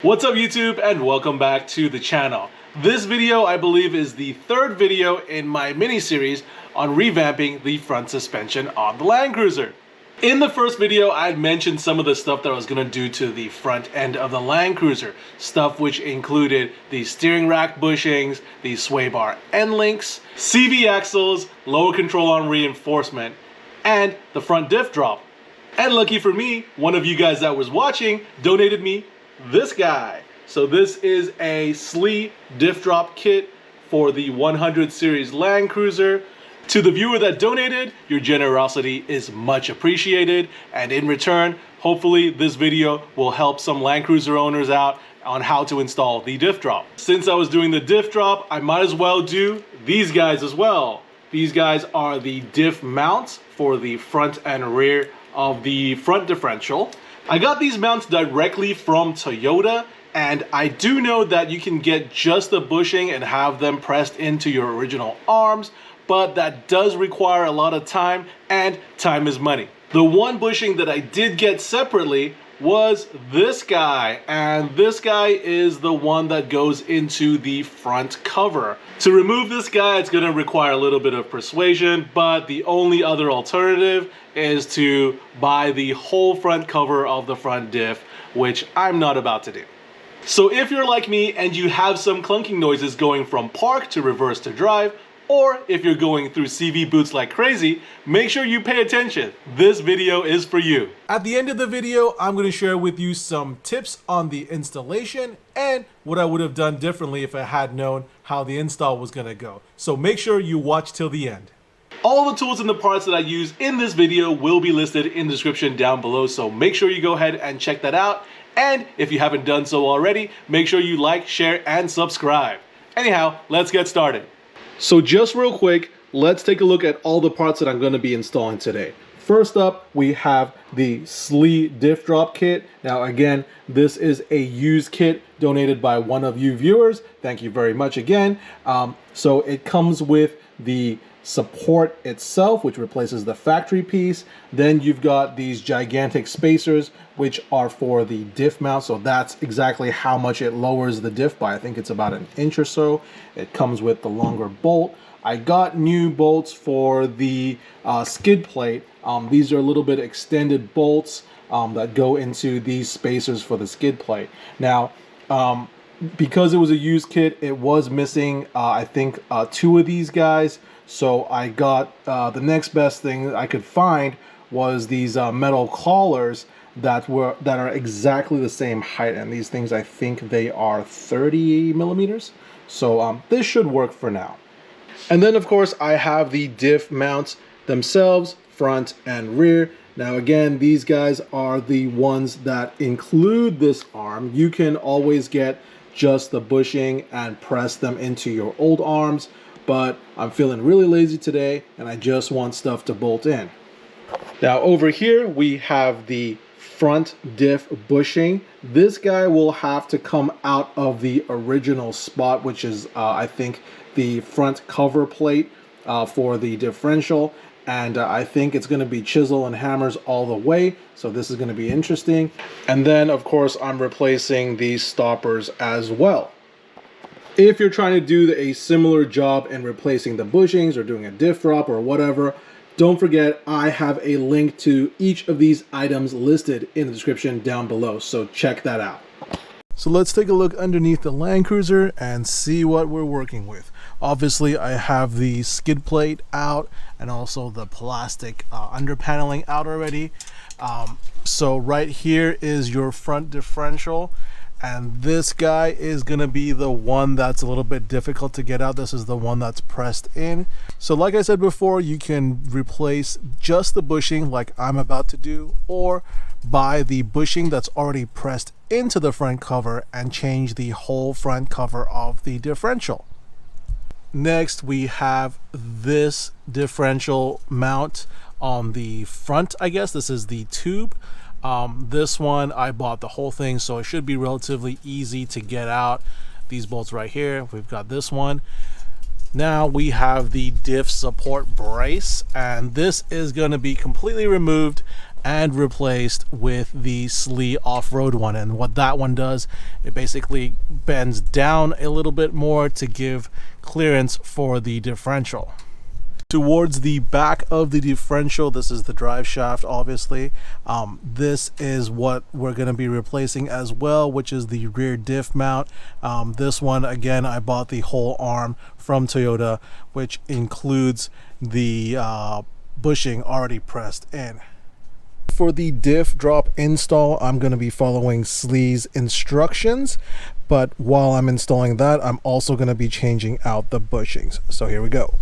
What's up YouTube, and welcome back to the channel. This video I believe is the third video in my mini-series on revamping the front suspension on the Land Cruiser. In the first video I had mentioned some of the stuff that I was going to do to the front end of the Land Cruiser. Stuff which included the steering rack bushings, the sway bar end links, CV axles, lower control arm reinforcement, and the front diff drop. And lucky for me, one of you guys that was watching donated me this guy. So this is a Sli Diff Drop Kit for the 100 series Land Cruiser. To the viewer that donated, your generosity is much appreciated, and in return, hopefully this video will help some Land Cruiser owners out on how to install the diff drop. Since I was doing the diff drop, I might as well do these guys as well. These guys are the Diff Mounts for the front and rear of the front differential. I got these mounts directly from Toyota, and I do know that you can get just the bushing and have them pressed into your original arms, but that does require a lot of time, and time is money. The one bushing that I did get separately was this guy, and this guy is the one that goes into the front cover. To remove this guy, it's going to require a little bit of persuasion, but the only other alternative is to buy the whole front cover of the front diff, which I'm not about to do. So if you're like me and you have some clunking noises going from park to reverse to drive, or if you're going through CV boots like crazy, make sure you pay attention. This video is for you. At the end of the video, I'm going to share with you some tips on the installation and what I would have done differently if I had known how the install was going to go. So make sure you watch till the end. All the tools and the parts that I use in this video will be listed in the description down below, so make sure you go ahead and check that out. And if you haven't done so already, make sure you like, share, and subscribe. Anyhow, let's get started. So just real quick, let's take a look at all the parts that I'm going to be installing today. First up, we have the Sli Diff Drop Kit. Now again, this is a used kit donated by one of you viewers. Thank you very much again. So it comes with the support itself, which replaces the factory piece. Then you've got these gigantic spacers, which are for the diff mount. So that's exactly how much it lowers the diff by. I think it's about 1 inch or so. It comes with the longer bolt. I got new bolts for the skid plate. These are a little bit extended bolts that go into these spacers for the skid plate. Now, because it was a used kit, it was missing, I think, 2 of these guys. So I got the next best thing I could find was these metal collars that are exactly the same height, and these things, I think they are 30 millimeters. So this should work for now. And then of course I have the diff mounts themselves, front and rear. Now again, these guys are the ones that include this arm. You can always get just the bushing and press them into your old arms, but I'm feeling really lazy today and I just want stuff to bolt in. Now over here we have the front diff bushing. This guy will have to come out of the original spot, which is I think the front cover plate for the differential, and I think it's going to be chisel and hammers all the way, so this is going to be interesting. And then of course I'm replacing these stoppers as well. If you're trying to do a similar job in replacing the bushings or doing a diff drop or whatever, don't forget I have a link to each of these items listed in the description down below, so check that out. So let's take a look underneath the Land Cruiser and see what we're working with. Obviously I have the skid plate out and also the plastic under paneling out already. So right here is your front differential, and this guy is gonna be the one that's a little bit difficult to get out. This is the one that's pressed in. So like I said before, you can replace just the bushing like I'm about to do, or buy the bushing that's already pressed into the front cover and change the whole front cover of the differential. Next we have this differential mount on the front. I guess this is the tube. This one I bought the whole thing, so it should be relatively easy to get out. These bolts right here, we've got this one. Now we have the diff support brace, and this is going to be completely removed and replaced with the Sli off-road one. And what that one does, it basically bends down a little bit more to give clearance for the differential. Towards the back of the differential, this is the drive shaft, obviously. This is what we're going to be replacing as well, which is the rear diff mount. This one, again, I bought the whole arm from Toyota, which includes the bushing already pressed in. For the diff drop install, I'm going to be following Sli's instructions, but while I'm installing that, I'm also going to be changing out the bushings. So here we go.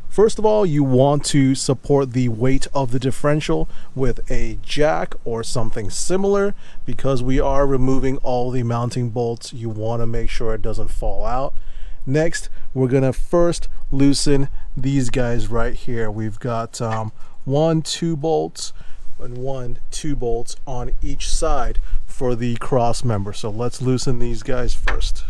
First of all, you want to support the weight of the differential with a jack or something similar. Because we are removing all the mounting bolts, you want to make sure it doesn't fall out. Next, we're going to first loosen these guys right here. We've got 1, 2 bolts and 1, 2 bolts on each side for the cross member. So let's loosen these guys first.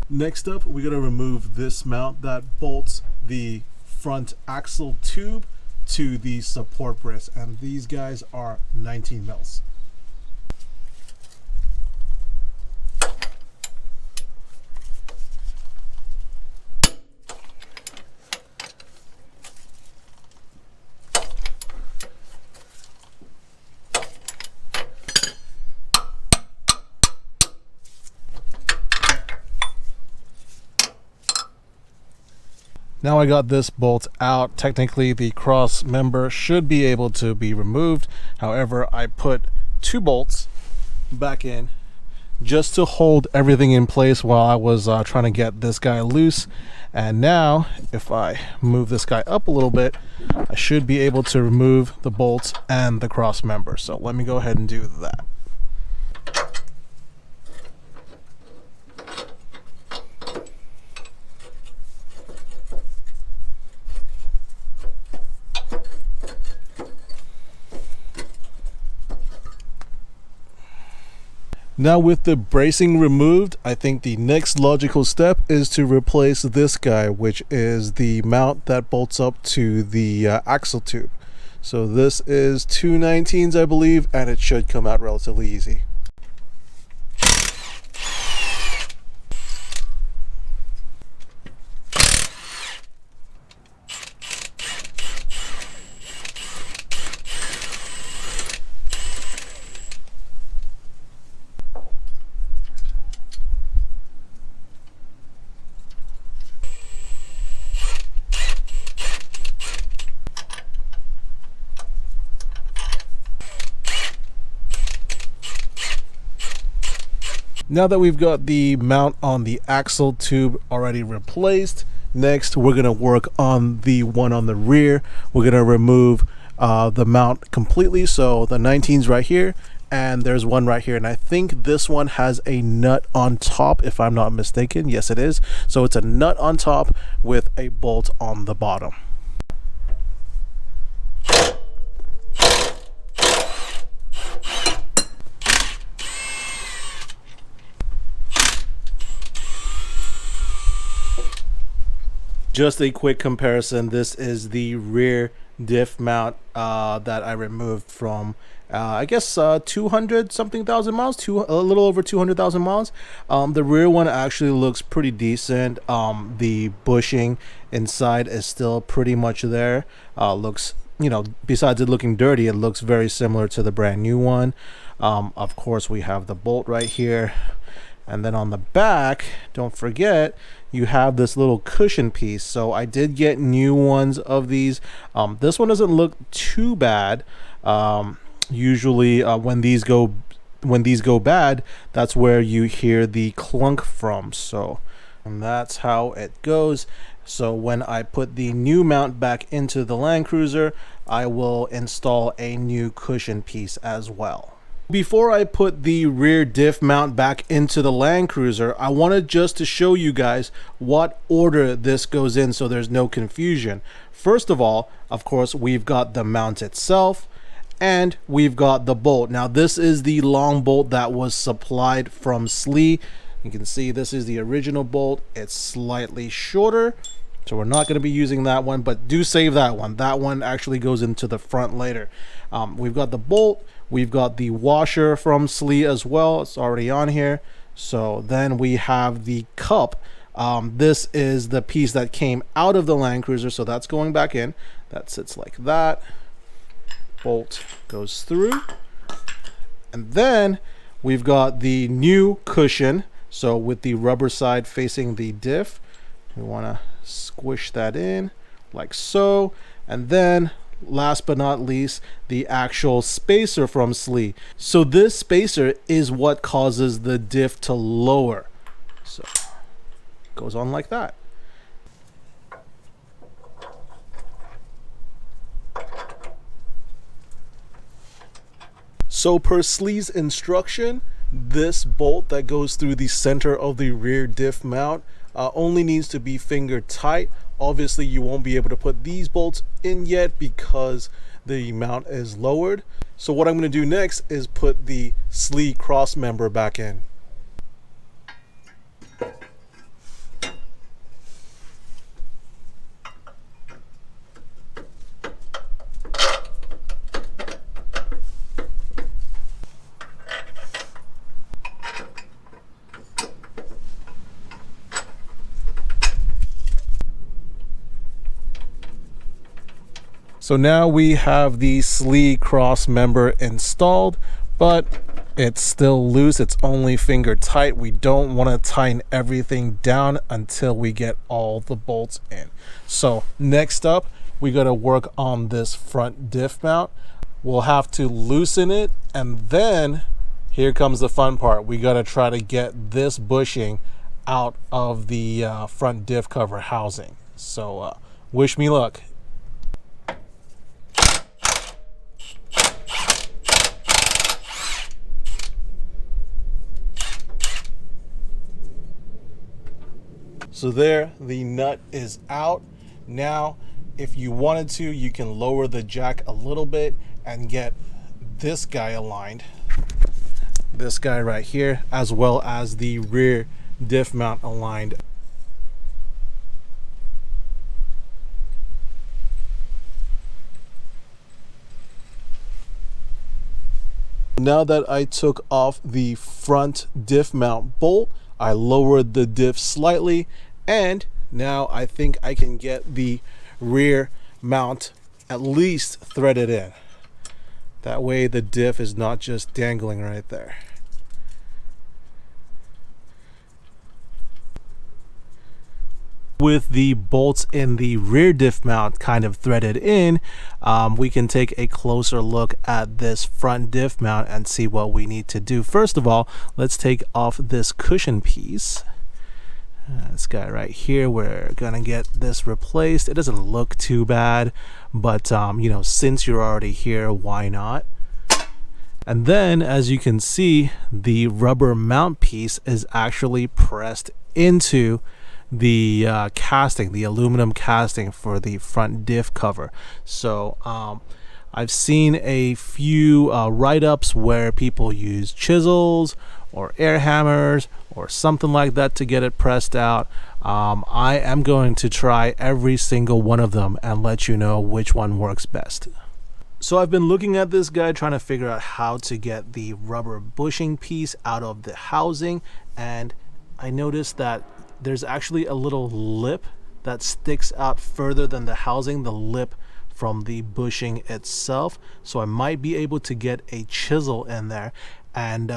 Next up, we're going to remove this mount that bolts the front axle tube to the support brace, and these guys are 19 mils. Now I got this bolt out. Technically the cross member should be able to be removed. However, I put 2 bolts back in just to hold everything in place while I was trying to get this guy loose. And now if I move this guy up a little bit, I should be able to remove the bolts and the cross member. So let me go ahead and do that. Now with the bracing removed, I think the next logical step is to replace this guy, which is the mount that bolts up to the axle tube. So this is 2 19s, I believe, and it should come out relatively easy. Now that we've got the mount on the axle tube already replaced, next we're going to work on the one on the rear. We're going to remove the mount completely. So the 19's right here, and there's one right here, and I think this one has a nut on top, if I'm not mistaken. Yes, it is. So it's a nut on top with a bolt on the bottom. Just a quick comparison, this is the rear diff mount that I removed from I guess 200 something thousand miles, a little over 200,000 miles. The rear one actually looks pretty decent. The bushing inside is still pretty much there. Looks, you know, besides it looking dirty, it looks very similar to the brand new one. Of course, we have the bolt right here. And then on the back, don't forget, you have this little cushion piece. So I did get new ones of these. This one doesn't look too bad. Usually when these go bad, that's where you hear the clunk from. So, and that's how it goes. So when I put the new mount back into the Land Cruiser, I will install a new cushion piece as well. Before I put the rear diff mount back into the Land Cruiser, I wanted just to show you guys what order this goes in so there's no confusion. First of all, of course, we've got the mount itself, and we've got the bolt. Now this is the long bolt that was supplied from Sli. You can see this is the original bolt. It's slightly shorter, so we're not going to be using that one, but do save that one. That one actually goes into the front later. We've got the bolt, we've got the washer from Sli as well. It's already on here. So then we have the cup. This is the piece that came out of the Land Cruiser, so that's going back in. That sits like that. Bolt goes through, and then we've got the new cushion. So with the rubber side facing the diff, we want to squish that in like so. And then last but not least, the actual spacer from Sli. So this spacer is what causes the diff to lower. So it goes on like that. So per Sli's instruction, this bolt that goes through the center of the rear diff mount only needs to be finger tight. Obviously you won't be able to put these bolts in yet because the mount is lowered. So what I'm going to do next is put the Sli cross member back in. So now we have the Sli cross member installed, but it's still loose. It's only finger tight. We don't want to tighten everything down until we get all the bolts in. So next up, we got to work on this front diff mount. We'll have to loosen it, and then here comes the fun part. We got to try to get this bushing out of the front diff cover housing. So wish me luck. So there, the nut is out. Now, if you wanted to, you can lower the jack a little bit and get this guy aligned. This guy right here, as well as the rear diff mount aligned. Now that I took off the front diff mount bolt, I lowered the diff slightly, and now I think I can get the rear mount at least threaded in. That way the diff is not just dangling right there. With the bolts in the rear diff mount kind of threaded in, we can take a closer look at this front diff mount and see what we need to do. First of all, let's take off this cushion piece. This guy right here, we're gonna get this replaced. It doesn't look too bad, but you know, since you're already here, why not? And then, as you can see, the rubber mount piece is actually pressed into the casting, the aluminum casting for the front diff cover. So I've seen a few write-ups where people use chisels or air hammers or something like that to get it pressed out. I am going to try every single one of them and let you know which one works best. So I've been looking at this guy, trying to figure out how to get the rubber bushing piece out of the housing, and I noticed that there's actually a little lip that sticks out further than the housing, the lip from the bushing itself. So I might be able to get a chisel in there and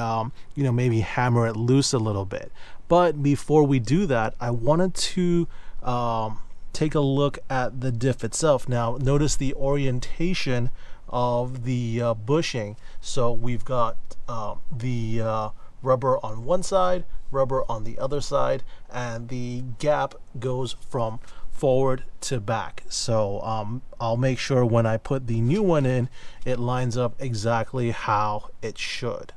you know, maybe hammer it loose a little bit. But before we do that, I wanted to take a look at the diff itself. Now notice the orientation of the bushing. So we've got the rubber on one side, rubber on the other side, and the gap goes from forward to back. So I'll make sure when I put the new one in, it lines up exactly how it should.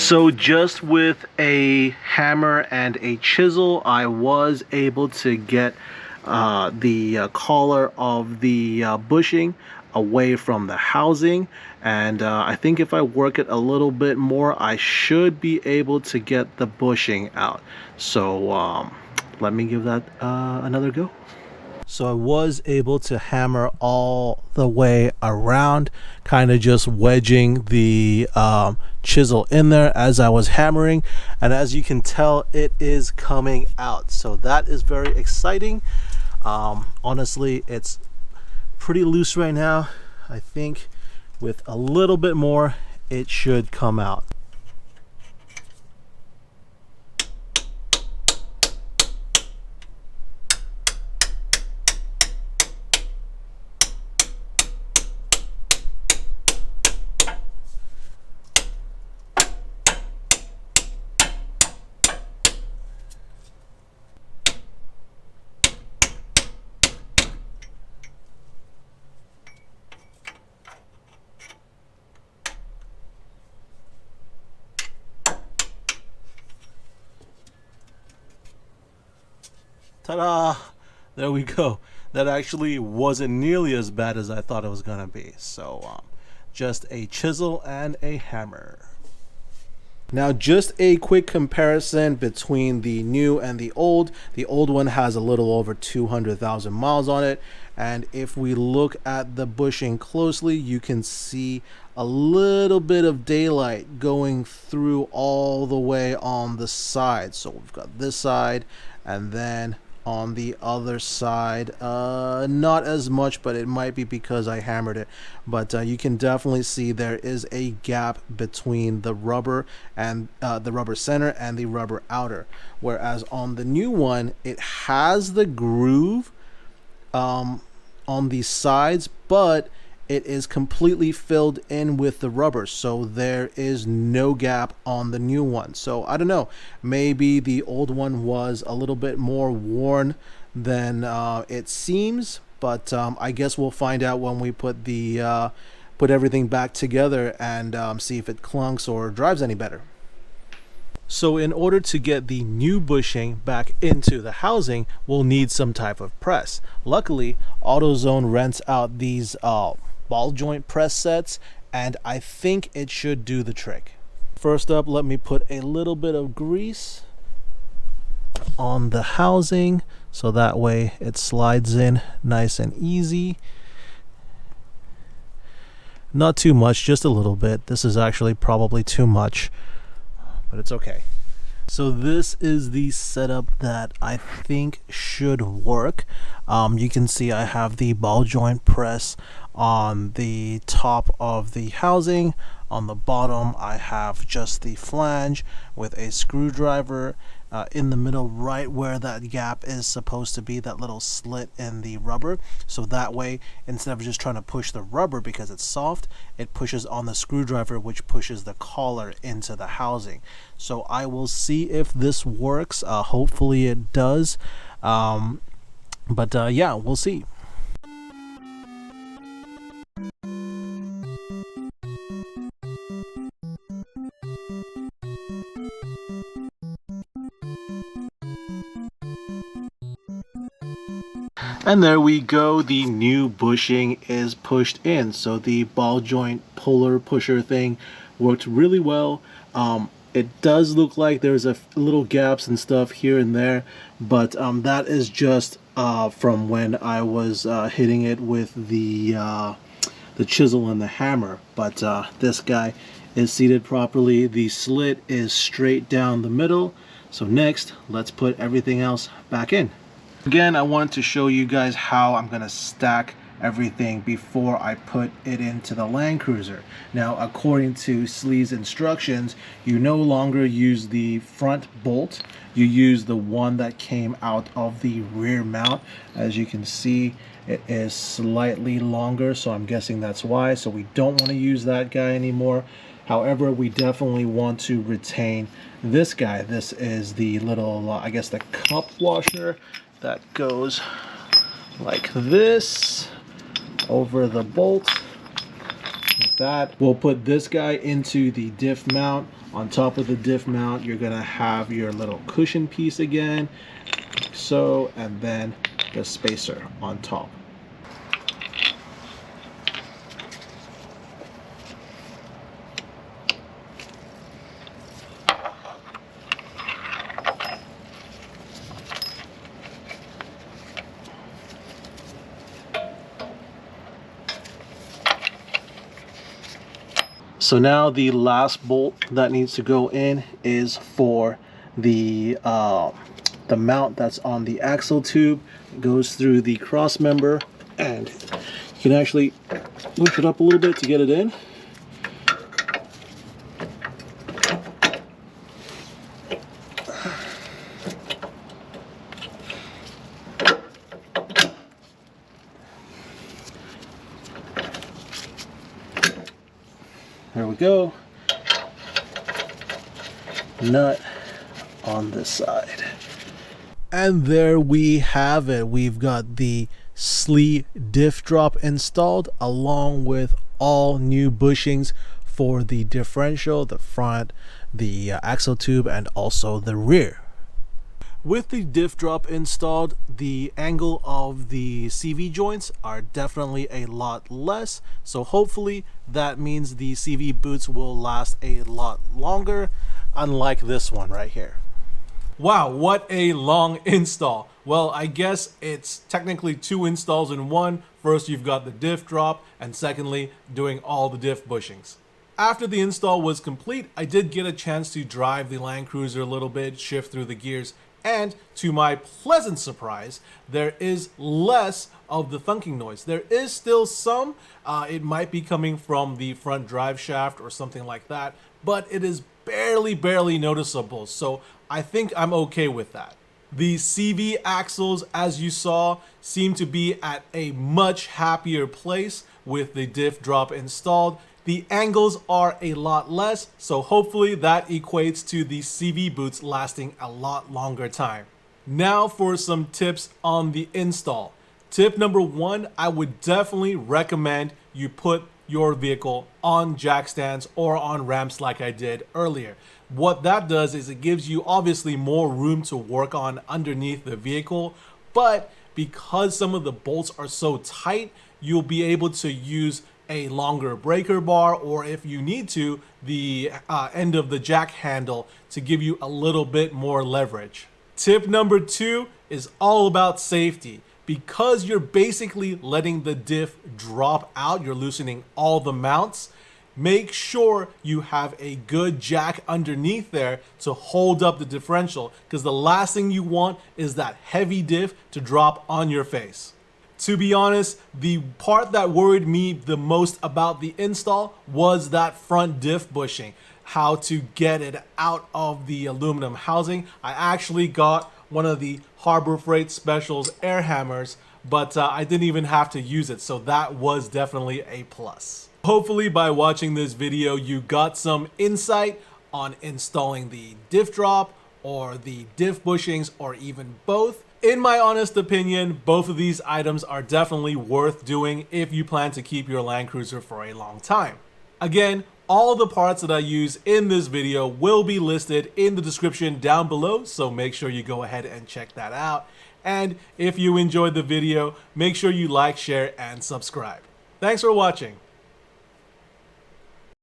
So just with a hammer and a chisel, I was able to get the collar of the bushing away from the housing, and I think if I work it a little bit more, I should be able to get the bushing out. So let me give that another go. So I was able to hammer all the way around, kind of just wedging the chisel in there as I was hammering, and as you can tell, it is coming out. So that is very exciting. Honestly, it's pretty loose right now. I think with a little bit more, it should come out. Ta-da! There we go. That actually wasn't nearly as bad as I thought it was gonna be. So just a chisel and a hammer. Now just a quick comparison between the new and the old. The old one has a little over 200,000 miles on it, and if we look at the bushing closely, you can see a little bit of daylight going through all the way on the side. So we've got this side, and then on the other side, not as much, but it might be because I hammered it. But you can definitely see there is a gap between the rubber and the rubber center and the rubber outer, whereas on the new one it has the groove on the sides, but it is completely filled in with the rubber, so there is no gap on the new one. So I don't know, maybe the old one was a little bit more worn than it seems, but I guess we'll find out when we put the put everything back together and see if it clunks or drives any better. So in order to get the new bushing back into the housing, we'll need some type of press. Luckily, AutoZone rents out these ball joint press sets, and I think it should do the trick. First up, let me put a little bit of grease on the housing so that way it slides in nice and easy. Not too much, just a little bit. This is actually probably too much, but it's okay. So this is the setup that I think should work. You can see I have the ball joint press on the top of the housing. On the bottom I have just the flange with a screwdriver in the middle, right where that gap is supposed to be, that little slit in the rubber. So that way, instead of just trying to push the rubber because it's soft, it pushes on the screwdriver, which pushes the collar into the housing. So I will see if this works. Hopefully it does. But yeah, we'll see. And there we go, the new bushing is pushed in. So the ball joint puller pusher thing worked really well. It does look like there's a little gaps and stuff here and there, but that is just from when I was hitting it with the chisel and the hammer. But this guy is seated properly. The slit is straight down the middle. So next, let's put everything else back in. Again, I wanted to show you guys how I'm going to stack everything before I put it into the Land Cruiser. Now, according to Sli's instructions, you no longer use the front bolt. You use the one that came out of the rear mount. As you can see, it is slightly longer, so I'm guessing that's why. So we don't want to use that guy anymore. However, we definitely want to retain this guy. This is the little, I guess, the cup washer that goes like this over the bolt. like that. We'll put this guy into the diff mount. On top of the diff mount, you're gonna have your little cushion piece again, so, and then the spacer on top. So now the last bolt that needs to go in is for the mount that's on the axle tube. It goes through the cross member, and you can actually push it up a little bit to get it in. There we go. Nut on this side. And there we have it. We've got the Sli Diff Drop installed, along with all new bushings for the differential, the front, the axle tube, and also the rear. With the diff drop installed, the angle of the CV joints are definitely a lot less, so hopefully that means the CV boots will last a lot longer, unlike this one right here. Wow, what a long install. Well, I guess it's technically 2 installs in one. First, you've got the diff drop, and secondly, doing all the diff bushings. After the install was complete, I did get a chance to drive the Land Cruiser a little bit, shift through the gears, and to my pleasant surprise, there is less of the thunking noise. There is still some. It might be coming from the front drive shaft or something like that, but it is barely noticeable, so I think I'm okay with that. The CV axles, as you saw, seem to be at a much happier place with the diff drop installed. The angles are a lot less, so hopefully that equates to the CV boots lasting a lot longer time. Now for some tips on the install. Tip number 1, I would definitely recommend you put your vehicle on jack stands or on ramps like I did earlier. What that does is it gives you obviously more room to work on underneath the vehicle, but because some of the bolts are so tight, you'll be able to use a longer breaker bar, or if you need to, the end of the jack handle to give you a little bit more leverage. Tip number 2 is all about safety. Because you're basically letting the diff drop out, you're loosening all the mounts, make sure you have a good jack underneath there to hold up the differential, because the last thing you want is that heavy diff to drop on your face. To be honest, the part that worried me the most about the install was that front diff bushing, how to get it out of the aluminum housing. I actually got one of the Harbor Freight Specials air hammers, but I didn't even have to use it, so that was definitely a plus. Hopefully by watching this video you got some insight on installing the diff drop or the diff bushings, or even both. In my honest opinion, both of these items are definitely worth doing if you plan to keep your Land Cruiser for a long time. Again, all the parts that I use in this video will be listed in the description down below, so make sure you go ahead and check that out. And if you enjoyed the video, make sure you like, share, and subscribe. Thanks for watching.